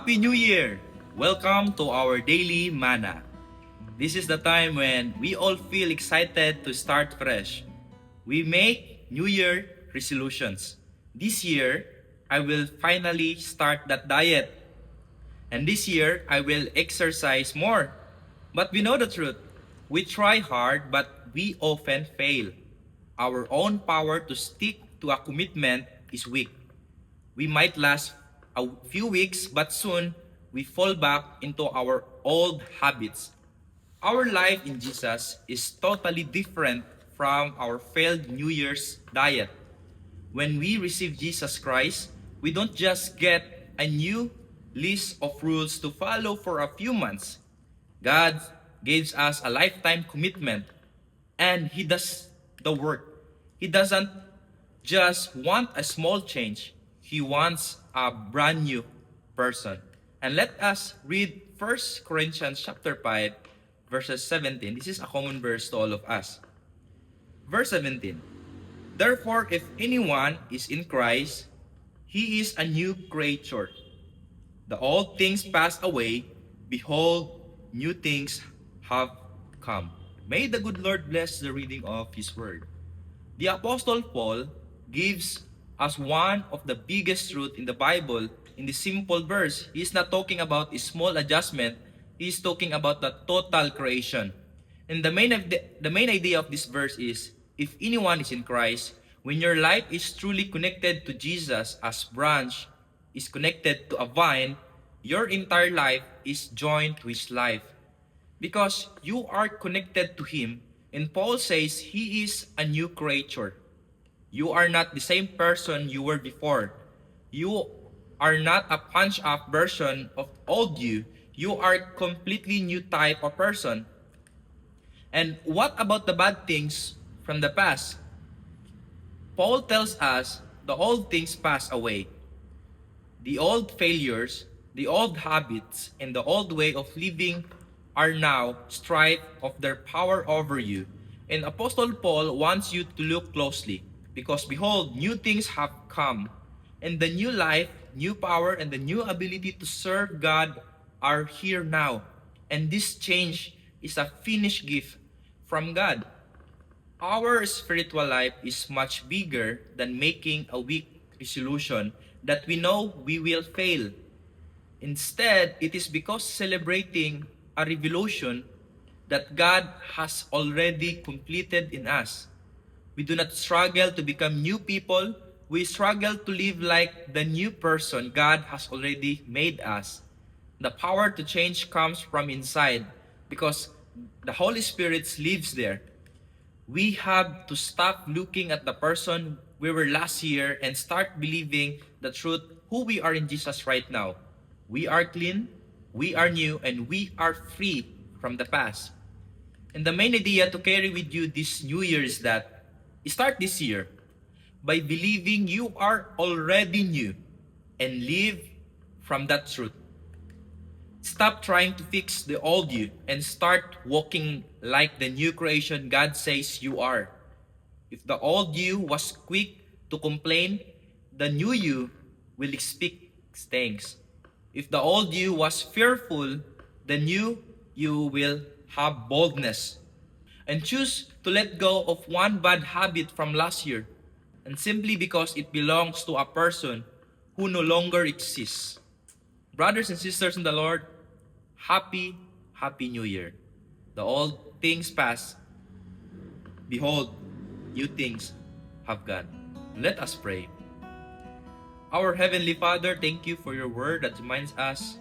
Happy New Year! Welcome to our daily manna. This is the time when we all feel excited to start fresh. We make New Year resolutions. This year, I will finally start that diet. And this year, I will exercise more. But we know the truth. We try hard, but we often fail. Our own power to stick to a commitment is weak. We might last a few weeks, but soon we fall back into our old habits. Our life in Jesus is totally different from our failed New Year's diet. When we receive Jesus Christ, we don't just get a new list of rules to follow for a few months. God gives us a lifetime commitment, and He does the work. He doesn't just want a small change. He wants a brand new person. And let us read 1 Corinthians chapter 5, verses 17. This is a common verse to all of us. Verse 17. Therefore, if anyone is in Christ, he is a new creature. The old things pass away. Behold, new things have come. May the good Lord bless the reading of His word. The Apostle Paul gives us one of the biggest truths in the Bible in this simple verse. He is not talking about a small adjustment. He is talking about the total creation. And the main idea of this verse is, if anyone is in Christ, when your life is truly connected to Jesus as branch is connected to a vine, your entire life is joined to His life. Because you are connected to Him, and Paul says He is a new creature. You are not the same person you were before. You are not a punch-up version of old you. You are completely new type of person. And what about the bad things from the past? Paul tells us the old things pass away. The old failures, the old habits, and the old way of living are now stripped of their power over you. And Apostle Paul wants you to look closely, because behold, new things have come, and the new life, new power, and the new ability to serve God are here now. And this change is a finished gift from God. Our spiritual life is much bigger than making a weak resolution that we know we will fail. Instead, it is because celebrating a revolution that God has already completed in us. We do not struggle to become new people. We struggle to live like the new person God has already made us. The power to change comes from inside because the Holy Spirit lives there. We have to stop looking at the person we were last year and start believing the truth who we are in Jesus right now. We are clean, we are new, and we are free from the past. And the main idea to carry with you this New Year is that start this year by believing you are already new and live from that truth. Stop trying to fix the old you and start walking like the new creation God says you are. If the old you was quick to complain, the new you will speak thanks. If the old you was fearful, the new you will have boldness. And choose to let go of one bad habit from last year, and simply because it belongs to a person who no longer exists. Brothers and sisters in the Lord, Happy New Year. The old things pass. Behold, new things have gone. Let us pray. Our Heavenly Father, thank you for your word that reminds us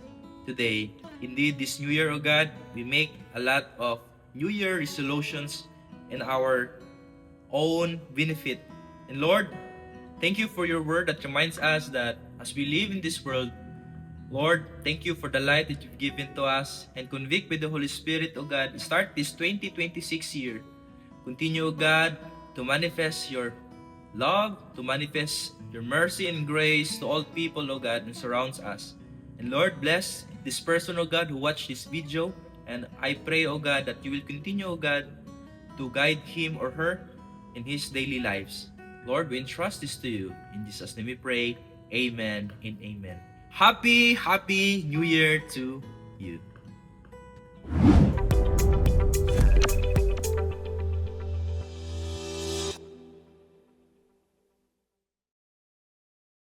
today. Indeed, this New Year, O God, we make a lot of New Year resolutions in our own benefit. And Lord, thank you for your word that reminds us that as we live in this world, Lord, thank you for the light that you've given to us, and convict with the Holy Spirit, O God. Start this 2026 year. Continue, O God, to manifest your love, to manifest your mercy and grace to all people, O God, and surrounds us. And Lord, bless this person, O God, who watched this video. And I pray, O God, that you will continue, O God, to guide him or her in his daily lives. Lord, we entrust this to you. In Jesus' name we pray. Amen and amen. Happy New Year to you.